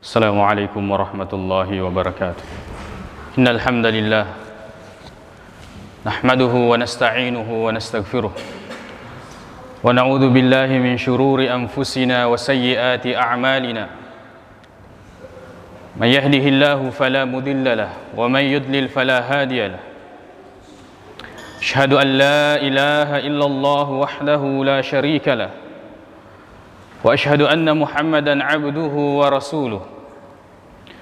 السلام عليكم ورحمة الله وبركاته. إن الحمد لله نحمده ونستعينه ونستغفره ونعوذ بالله من شرور أنفسنا وسيئات أعمالنا. من يهده الله فلا مضل له ومن يضلل فلا هادي له. أشهد أن لا إله إلا الله وحده لا شريك له وأشهد أن محمدا عبده ورسوله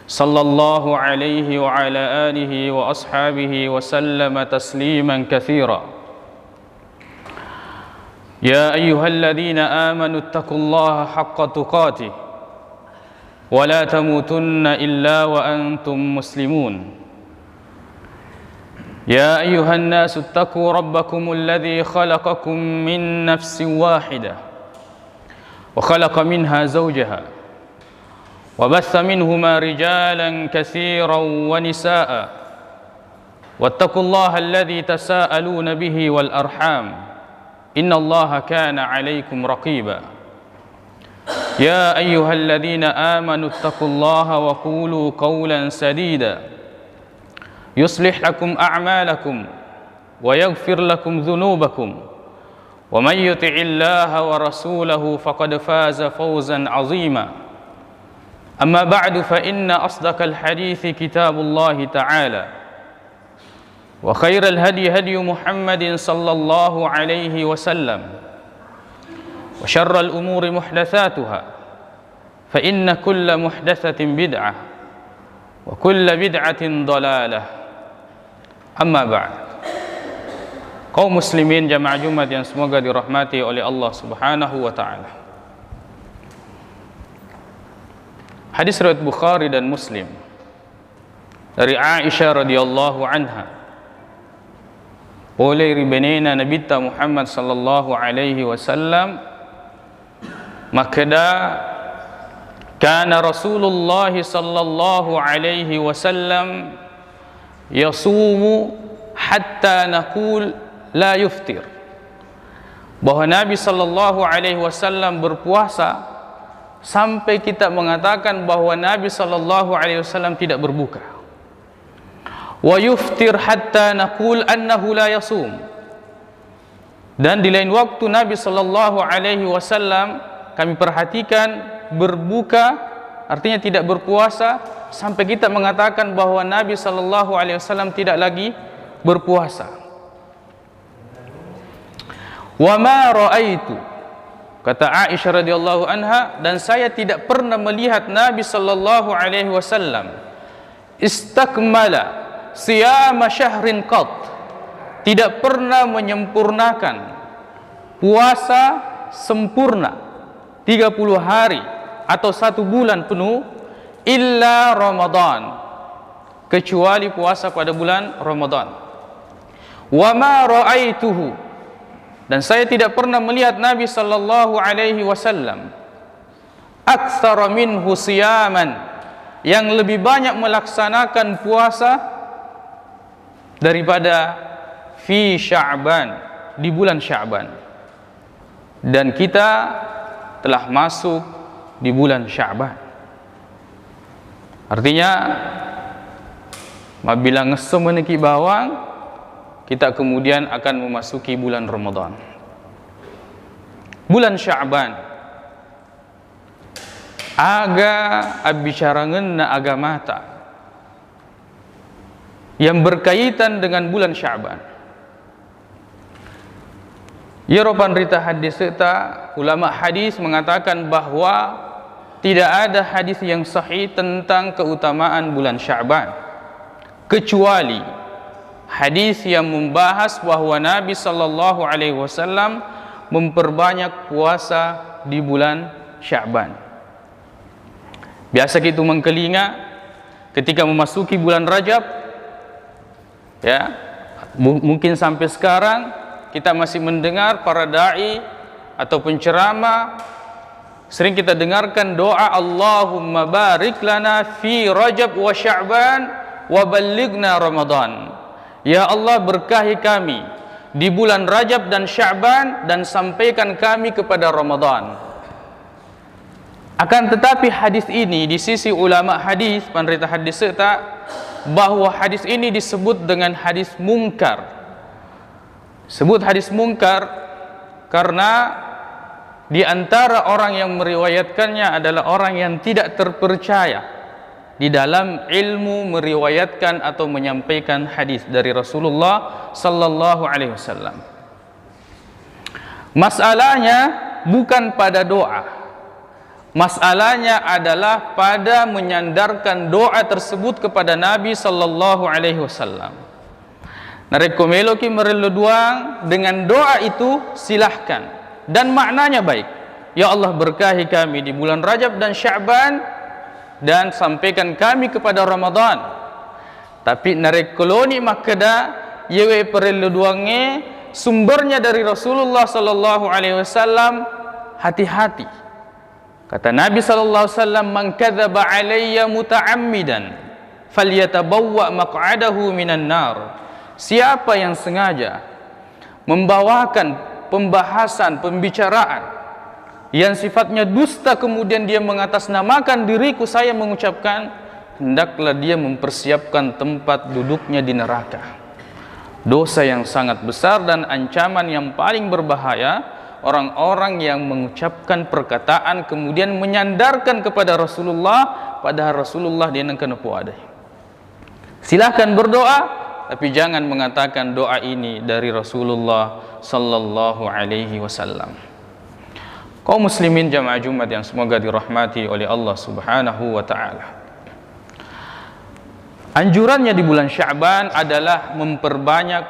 صلى الله عليه وعلى آله وأصحابه وسلم تسليما كثيرا. يا أيها الذين آمنوا اتقوا الله حق تقاته ولا تموتن إلا وأنتم مسلمون. يا أيها الناس اتقوا ربكم الذي خلقكم من نفس واحدة وخلق منها زوجها وبث منهما رجالا كثيرا ونساء واتقوا الله الذي تساءلون به والأرحام إن الله كان عليكم رقيبا. يا أيها الذين آمنوا اتقوا الله وقولوا قولا سديدا يصلح لكم أعمالكم ويغفر لكم ذنوبكم ومن يطع الله ورسوله فقد فاز فوزا عظيما. أما بعد فإن أصدق الحديث كتاب الله تعالى وخير الهدي هدي محمد صلى الله عليه وسلم وشر الأمور محدثاتها فإن كل محدثة بدعة وكل بدعة ضلالة. أما بعد. Kaum muslimin jamaah Jumat yang semoga dirahmati oleh Allah Subhanahu wa taala. Hadis riwayat Bukhari dan Muslim dari Aisyah radhiyallahu anha. Oleh ribenena Nabi Muhammad sallallahu alaihi wasallam makada kana Rasulullah sallallahu alaihi wasallam yasumu hatta naqul la yuftir. Bahwa Nabi sallallahu alaihi wasallam berpuasa sampai kita mengatakan bahwa Nabi sallallahu alaihi wasallam tidak berbuka. Wa yuftir hatta naqul annahu la yasum. Dan di lain waktu Nabi sallallahu alaihi wasallam kami perhatikan berbuka, artinya tidak berpuasa, sampai kita mengatakan bahwa Nabi sallallahu alaihi wasallam tidak lagi berpuasa. Wa ma raaitu, kata Aisyah radhiyallahu anha, dan saya tidak pernah melihat Nabi sallallahu alaihi wasallam istakmala siyama syahrin qat, tidak pernah menyempurnakan puasa sempurna 30 hari atau 1 bulan penuh, illa Ramadan, kecuali puasa pada bulan Ramadan. Wa ma ra'aituhu, dan saya tidak pernah melihat Nabi sallallahu alaihi wasallam aktsara minhu siyaman, yang lebih banyak melaksanakan puasa daripada fi Sya'ban, di bulan Sya'ban. Dan kita telah masuk di bulan Sya'ban. Artinya apabila ngesem meneki bawang, kita kemudian akan memasuki bulan Ramadan. Bulan Sya'ban aga abicarangenna agamata yang berkaitan dengan bulan Sya'ban. Yeropan rita hadis serta ulama hadis mengatakan bahwa tidak ada hadis yang sahih tentang keutamaan bulan Sya'ban kecuali hadis yang membahas bahwa Nabi sallallahu alaihi wasallam memperbanyak puasa di bulan Sya'ban. Biasa kita mengkelinga ketika memasuki bulan Rajab, ya, mungkin sampai sekarang kita masih mendengar para dai atau penceramah sering kita dengarkan doa Allahumma barik lana fi Rajab wa Sya'ban wa ballighna Ramadan. Ya Allah, berkahi kami di bulan Rajab dan Sya'ban dan sampaikan kami kepada Ramadan. Akan tetapi hadis ini di sisi ulama hadis, penderita hadis serta bahwa hadis ini disebut dengan hadis mungkar. Sebut hadis mungkar karena di antara orang yang meriwayatkannya adalah orang yang tidak terpercaya di dalam ilmu meriwayatkan atau menyampaikan hadis dari Rasulullah sallallahu alaihi wasallam. Masalahnya bukan pada doa. Masalahnya adalah pada menyandarkan doa tersebut kepada Nabi sallallahu alaihi wasallam. Narekomelo ki mereluduang dengan doa itu silahkan dan maknanya baik. Ya Allah, berkahi kami di bulan Rajab dan Sya'ban dan sampaikan kami kepada Ramadan. Tapi narekoloni makada yewe pereluduange sumbernya dari Rasulullah sallallahu alaihi wasallam, hati-hati. Kata Nabi sallallahu alaihi wasallam, "Man kadzaba alayya muta'ammidan falyatabawwa maq'adahu minan nar." Siapa yang sengaja membawakan pembahasan, pembicaraan yang sifatnya dusta kemudian dia mengatasnamakan diriku, saya mengucapkan, hendaklah dia mempersiapkan tempat duduknya di neraka. Dosa yang sangat besar dan ancaman yang paling berbahaya orang-orang yang mengucapkan perkataan kemudian menyandarkan kepada Rasulullah, padahal Rasulullah dia nang kena puade. Silahkan berdoa, tapi jangan mengatakan doa ini dari Rasulullah sallallahu alaihi wasallam. Kaum muslimin jamaah Jumat yang semoga dirahmati oleh Allah Subhanahu wa taala. Anjurannya di bulan Sya'ban adalah memperbanyak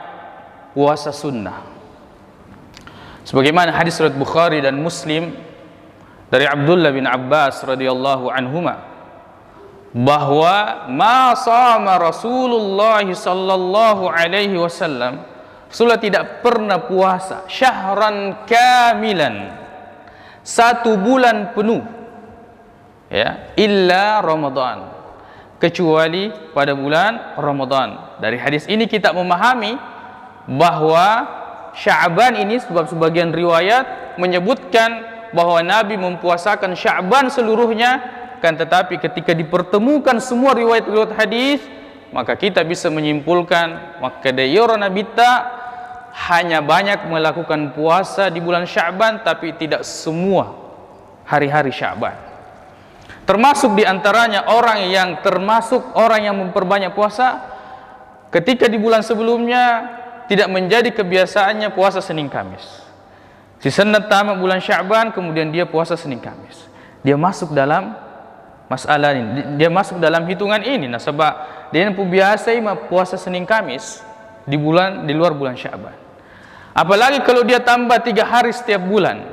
puasa sunnah. Sebagaimana hadis riwayat Bukhari dan Muslim dari Abdullah bin Abbas radhiyallahu anhuma bahwa ma shama Rasulullah sallallahu alaihi wasallam, Rasulullah tidak pernah puasa syahran kamilan, satu bulan penuh, ya, illa Ramadan, kecuali pada bulan Ramadan. Dari hadis ini kita memahami bahwa Sya'ban ini, sebab sebagian riwayat menyebutkan bahwa Nabi mempuasakan Sya'ban seluruhnya, kan tetapi ketika dipertemukan semua riwayat-riwayat hadis, maka kita bisa menyimpulkan maka dayora Nabi hanya banyak melakukan puasa di bulan Sya'ban, tapi tidak semua hari-hari Sya'ban. Termasuk diantaranya orang yang memperbanyak puasa ketika di bulan sebelumnya tidak menjadi kebiasaannya puasa Senin Kamis. Si senat tamat bulan Sya'ban, kemudian dia puasa Senin Kamis. Dia masuk dalam masalah ini, dia masuk dalam hitungan ini. Nah, sebab dia biasa puasa Senin Kamis di luar bulan Sya'ban. Apalagi kalau dia tambah 3 hari setiap bulan,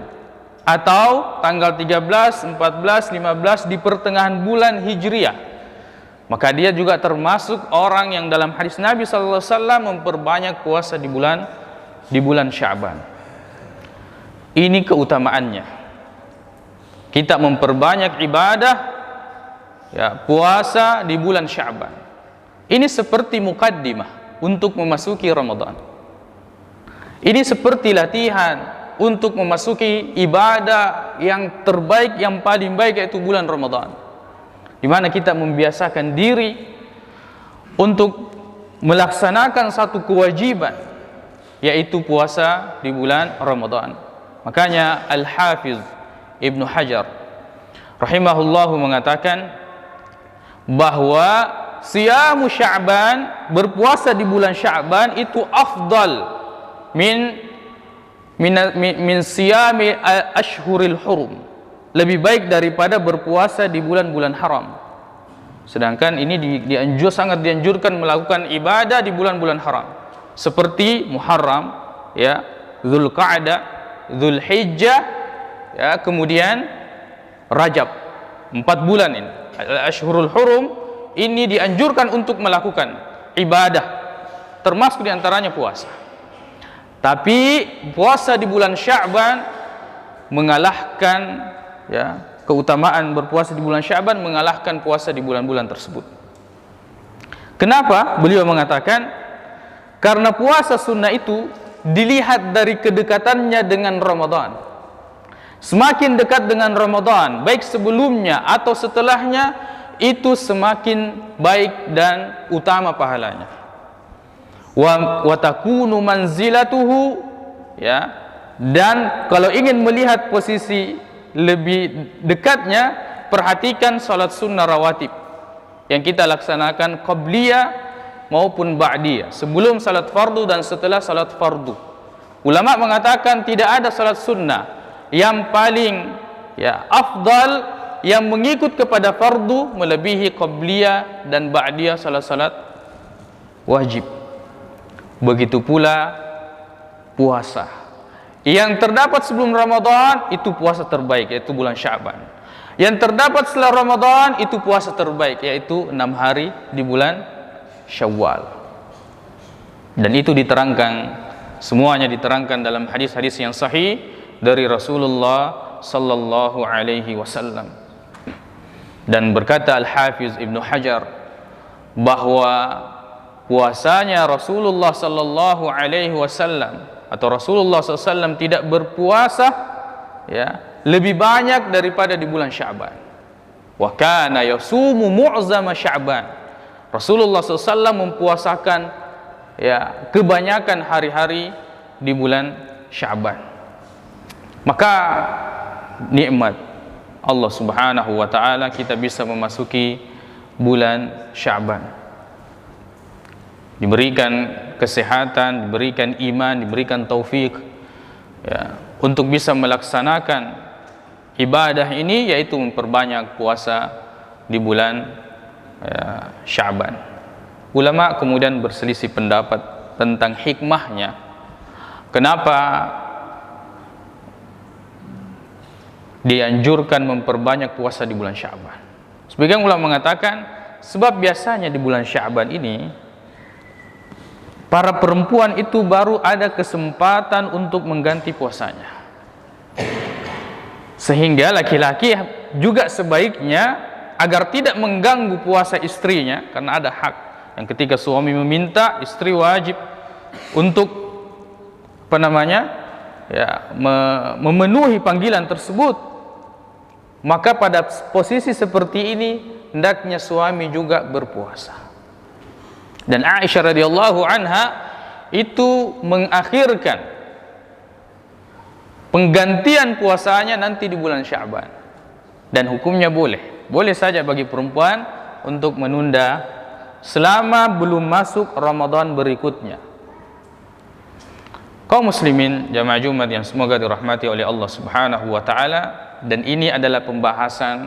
atau tanggal 13, 14, 15 di pertengahan bulan Hijriah, maka dia juga termasuk orang yang dalam hadis Nabi sallallahu alaihi wasallam memperbanyak puasa di bulan Sya'ban. Ini keutamaannya. Kita memperbanyak ibadah, ya, puasa di bulan Sya'ban. Ini seperti muqaddimah untuk memasuki Ramadan. Ini seperti latihan untuk memasuki ibadah yang terbaik, yang paling baik, yaitu bulan Ramadan, di mana kita membiasakan diri untuk melaksanakan satu kewajiban, yaitu puasa di bulan Ramadan. Makanya Al-Hafiz Ibnu Hajar rahimahullahu mengatakan bahwa siyamu Sya'ban, berpuasa di bulan Sya'ban itu afdal min siyami ashhuril hurum, lebih baik daripada berpuasa di bulan-bulan haram. Sedangkan ini sangat dianjurkan melakukan ibadah di bulan-bulan haram, seperti Muharram, ya, Dzulqa'dah, Dzulhijjah, ya, kemudian Rajab. 4 bulan ini, Ashhurul Hurum, ini dianjurkan untuk melakukan ibadah, termasuk diantaranya puasa. Tapi puasa di bulan Sya'ban mengalahkan, ya, keutamaan berpuasa di bulan Sya'ban mengalahkan puasa di bulan-bulan tersebut. Kenapa? Beliau mengatakan karena puasa sunnah itu dilihat dari kedekatannya dengan Ramadan. Semakin dekat dengan Ramadan, baik sebelumnya atau setelahnya, itu semakin baik dan utama pahalanya. Wa takunu manzilatuhu, ya. Dan kalau ingin melihat posisi lebih dekatnya, perhatikan salat sunnah rawatib yang kita laksanakan qabliyah maupun ba'diyah, sebelum salat fardu dan setelah salat fardu. Ulama mengatakan tidak ada salat sunnah yang paling afdal yang mengikut kepada fardu melebihi qabliyah dan ba'diyah salat-salat wajib. Begitu pula puasa. Yang terdapat sebelum Ramadan itu puasa terbaik, yaitu bulan Sya'ban. Yang terdapat setelah Ramadan itu puasa terbaik, yaitu 6 hari di bulan Syawal. Dan itu diterangkan, semuanya diterangkan dalam hadis-hadis yang sahih dari Rasulullah sallallahu alaihi wasallam. Dan berkata Al-Hafiz Ibnu Hajar bahwa puasanya Rasulullah sallallahu alaihi wasallam atau Rasulullah SAW tidak berpuasa lebih banyak daripada di bulan Sya'ban. Wa kana yasumu mu'zama Sya'ban. Rasulullah SAW mempuasakan kebanyakan hari-hari di bulan Sya'ban. Maka nikmat Allah Subhanahu wa taala kita bisa memasuki bulan Sya'ban. Diberikan kesehatan, diberikan iman, diberikan taufik untuk bisa melaksanakan ibadah ini, yaitu memperbanyak puasa di bulan Sya'ban. Ulama kemudian berselisih pendapat tentang hikmahnya. Kenapa dianjurkan memperbanyak puasa di bulan Sya'ban? Sebagian ulama mengatakan sebab biasanya di bulan Sya'ban ini para perempuan itu baru ada kesempatan untuk mengganti puasanya. Sehingga laki-laki juga sebaiknya agar tidak mengganggu puasa istrinya, karena ada hak yang ketika suami meminta, istri wajib untuk memenuhi panggilan tersebut. Maka pada posisi seperti ini hendaknya suami juga berpuasa. Dan Aisyah radhiyallahu anha itu mengakhirkan penggantian puasanya nanti di bulan Sya'ban. Dan hukumnya boleh saja bagi perempuan untuk menunda selama belum masuk Ramadan berikutnya. Kaum muslimin jamaah Jumat yang semoga dirahmati oleh Allah Subhanahu wa taala, dan ini adalah pembahasan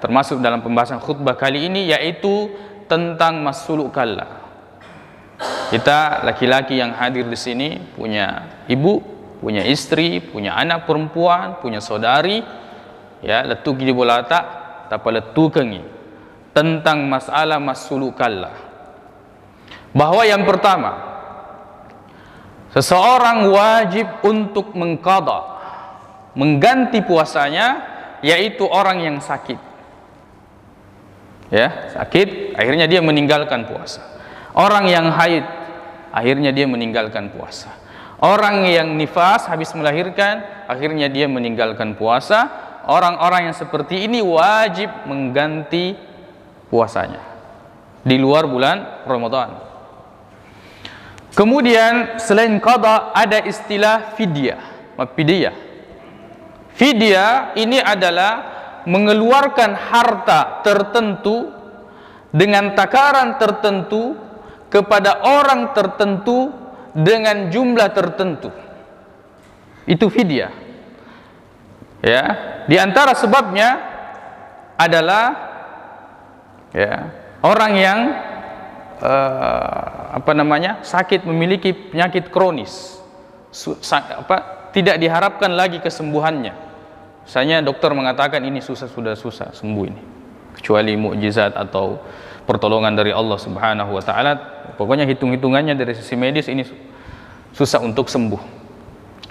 termasuk dalam pembahasan khutbah kali ini, yaitu tentang mas'uluk kalla. Kita laki-laki yang hadir di sini punya ibu, punya istri, punya anak perempuan, punya saudari, letuki di bola tak letukangi tentang masalah mas'uluk kalla. Bahwa yang pertama, seseorang wajib untuk mengganti puasanya, yaitu orang yang sakit. Sakit, akhirnya dia meninggalkan puasa. Orang yang haid, akhirnya dia meninggalkan puasa. Orang yang nifas, habis melahirkan, akhirnya dia meninggalkan puasa. Orang-orang yang seperti ini wajib mengganti puasanya di luar bulan Ramadan. Kemudian selain qada ada istilah fidyah. Fidyah ini adalah mengeluarkan harta tertentu dengan takaran tertentu kepada orang tertentu dengan jumlah tertentu. Itu fidyah. Di antara sebabnya adalah orang yang sakit, memiliki penyakit kronis, tidak diharapkan lagi kesembuhannya. Misalnya dokter mengatakan ini sudah susah sembuh ini, kecuali mukjizat atau pertolongan dari Allah Subhanahu wa taala. Pokoknya hitung-hitungannya dari sisi medis ini susah untuk sembuh.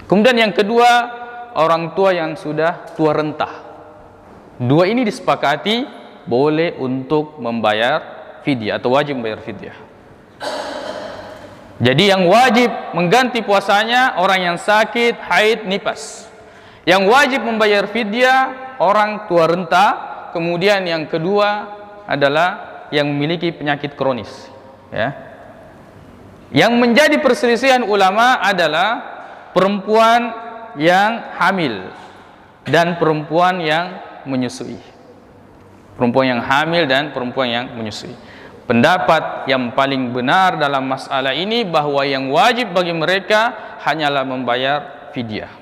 Kemudian yang kedua, orang tua yang sudah tua renta. Dua ini disepakati boleh untuk membayar fidyah atau wajib membayar fidyah. Jadi yang wajib mengganti puasanya orang yang sakit, haid, nifas. Yang wajib membayar fidyah orang tua renta, kemudian yang kedua adalah yang memiliki penyakit kronis, ya. Yang menjadi perselisihan ulama adalah perempuan yang hamil dan perempuan yang menyusui. Perempuan yang hamil dan perempuan yang menyusui. Pendapat yang paling benar dalam masalah ini bahwa yang wajib bagi mereka hanyalah membayar fidyah.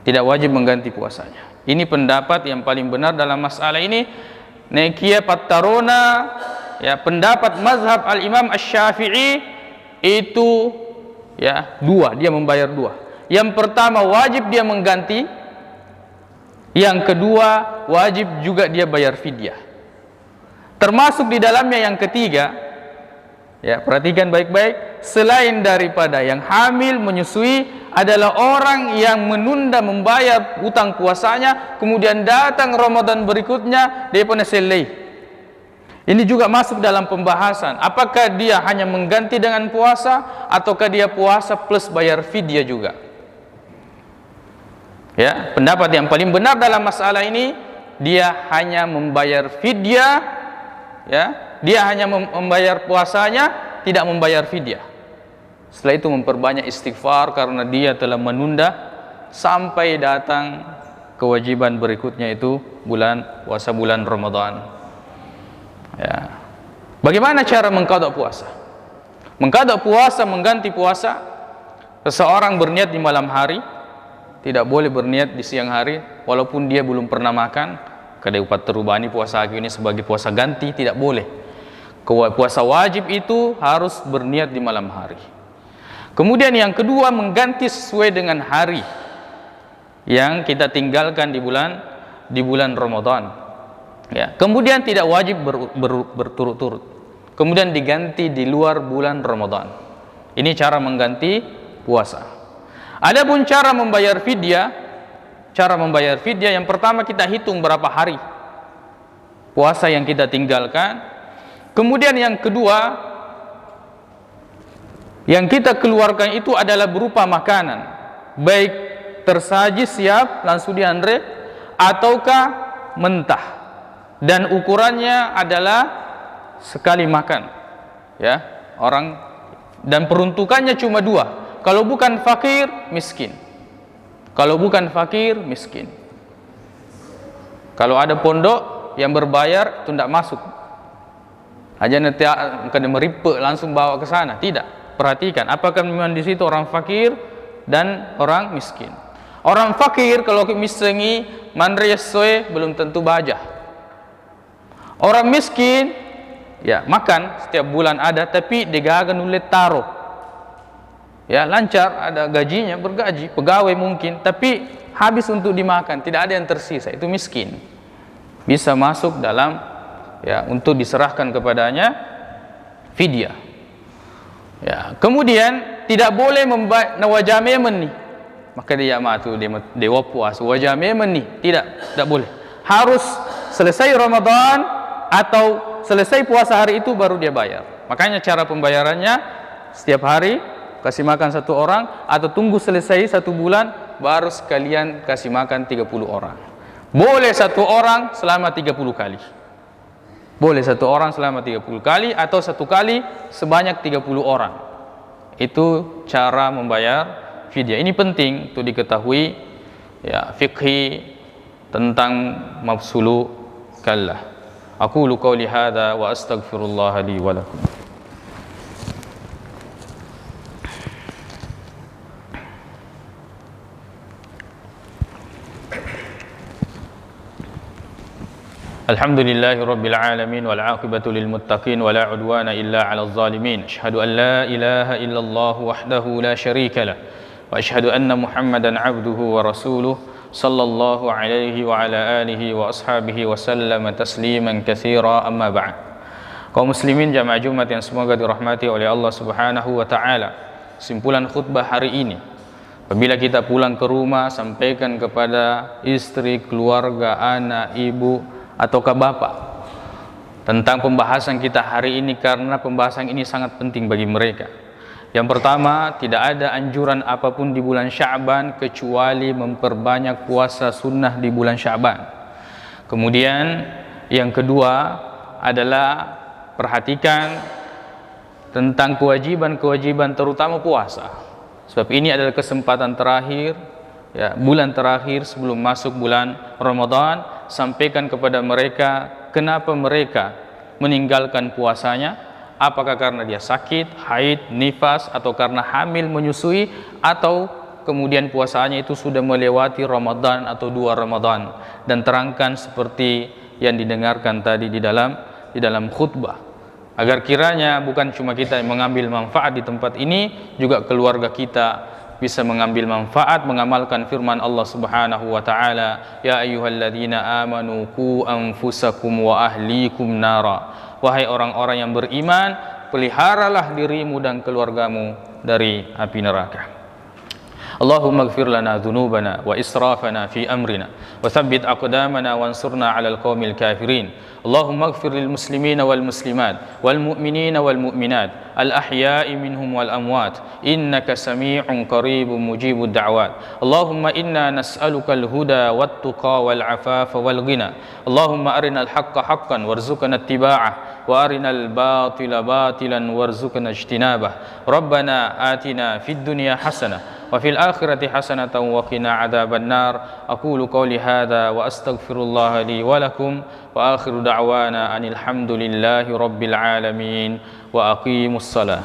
Tidak wajib mengganti puasanya. Ini pendapat yang paling benar dalam masalah ini. Nekia Pattarona, ya, pendapat mazhab al-Imam Asy-Syafi'i itu, ya, dua, dia membayar dua. Yang pertama wajib dia mengganti, yang kedua wajib juga dia bayar fidyah. Termasuk di dalamnya yang ketiga, ya, perhatikan baik-baik, selain daripada yang hamil menyusui adalah orang yang menunda membayar hutang puasanya, kemudian datang Ramadan berikutnya dia pun selesai. Ini juga masuk dalam pembahasan, apakah dia hanya mengganti dengan puasa ataukah dia puasa plus bayar fidyah juga. Ya, pendapat yang paling benar dalam masalah ini, dia hanya membayar fidyah, ya, dia hanya membayar puasanya, tidak membayar fidyah. Setelah itu memperbanyak istighfar karena dia telah menunda sampai datang kewajiban berikutnya, itu puasa bulan Ramadan. Ya. Bagaimana cara mengqadha puasa? Mengqadha puasa, mengganti puasa, seseorang berniat di malam hari, tidak boleh berniat di siang hari, walaupun dia belum pernah makan. Kada upat terubani puasa ini sebagai puasa ganti, tidak boleh. Puasa wajib itu harus berniat di malam hari. Kemudian yang kedua, mengganti sesuai dengan hari yang kita tinggalkan di bulan Ramadan. Ya, kemudian tidak wajib berturut-turut. Kemudian diganti di luar bulan Ramadan. Ini cara mengganti puasa. Adapun cara membayar fidyah, yang pertama kita hitung berapa hari puasa yang kita tinggalkan. Kemudian yang kedua, yang kita keluarkan itu adalah berupa makanan, baik tersaji siap langsung diandre ataukah mentah. Dan ukurannya adalah sekali makan, ya, orang, dan peruntukannya cuma dua. Kalau bukan fakir, miskin. Kalau bukan fakir, miskin. Kalau ada pondok yang berbayar, itu tidak masuk. Aja nanti kena meripek langsung bawa ke sana. Tidak. Perhatikan, apakah memang di situ orang fakir dan orang miskin. Orang fakir kalau misengi mandriasoe belum tentu bajah. Orang miskin, ya, makan setiap bulan ada, tapi digagan oleh taruh. Ya, lancar, ada gajinya, bergaji, pegawai mungkin, tapi habis untuk dimakan, tidak ada yang tersisa, itu miskin. Bisa masuk dalam, ya, untuk diserahkan kepadanya fidyah. Ya, kemudian tidak boleh membayar wajah memen nih. Maka dia matu dewa puas wajah memen nih, tidak boleh. Harus selesai Ramadan atau selesai puasa hari itu baru dia bayar. Makanya cara pembayarannya setiap hari kasih makan satu orang, atau tunggu selesai 1 bulan baru sekalian kasih makan 30 orang. Boleh satu orang selama 30 kali. Boleh satu orang selama 30 kali, atau satu kali sebanyak 30 orang. Itu cara membayar fidyah. Ini penting untuk diketahui, ya, fikhi tentang mafsulu kallah. Aqulu qawli hadza wa astaghfirullah li wa lakum. Alhamdulillahi rabbil alamin wal aqibatu lil muttaqin wa la udwana illa 'alal zalimin. Asyhadu an la ilaha illallah wahdahu la syarika lah wa asyhadu anna Muhammadan 'abduhu wa rasuluh sallallahu alaihi wa ala alihi wa ashabihi wa sallama tasliman katsira, amma ba'd. Kaum muslimin jamaah Jumat yang semoga dirahmati oleh Allah Subhanahu wa taala. Simpulan khutbah hari ini, apabila kita pulang ke rumah, sampaikan kepada istri, keluarga, anak, ibu ataukah bapak tentang pembahasan kita hari ini, karena pembahasan ini sangat penting bagi mereka. Yang pertama, tidak ada anjuran apapun di bulan Sya'ban kecuali memperbanyak puasa sunnah di bulan Sya'ban. Kemudian yang kedua adalah perhatikan tentang kewajiban-kewajiban terutama puasa. Sebab ini adalah kesempatan terakhir, ya, bulan terakhir sebelum masuk bulan Ramadan. Sampaikan kepada mereka kenapa mereka meninggalkan puasanya. Apakah karena dia sakit, haid, nifas, atau karena hamil menyusui, atau kemudian puasanya itu sudah melewati Ramadan atau 2 Ramadan. Dan terangkan seperti yang didengarkan tadi di dalam khutbah, agar kiranya bukan cuma kita yang mengambil manfaat di tempat ini, juga keluarga kita bisa mengambil manfaat, mengamalkan firman Allah Subhanahu wa taala, ya ayyuhalladzina amanu qu anfusakum wa ahlikum nara. Wahai orang-orang yang beriman, peliharalah dirimu dan keluargamu dari api neraka. Allahumma ighfir lana dhunubana wa israfana fi amrina wa thabbit aqdamana wansurna 'alal qaumil kafirin. Allahumma ighfir lil muslimina wal muslimat wal mu'minina wal mu'minat al ahya'i minhum wal amwat innaka sami'un qaribun mujibud da'wat. Allahumma inna nas'aluka al huda wat tuqa wal afafa wal ghina. Allahumma arinal haqqa haqqan warzuqna ittiba'ah wa arinal batila batilan warzuqna ijtinabah. Rabbana atina fid dunya hasanah wa fil akhirati hasanatan wa qina adzaban nar. Aqulu qawli hadza wa astaghfirullah li wa lakum wa akhiru da'wana anil hamdulillahi rabbil alamin wa aqimus salah.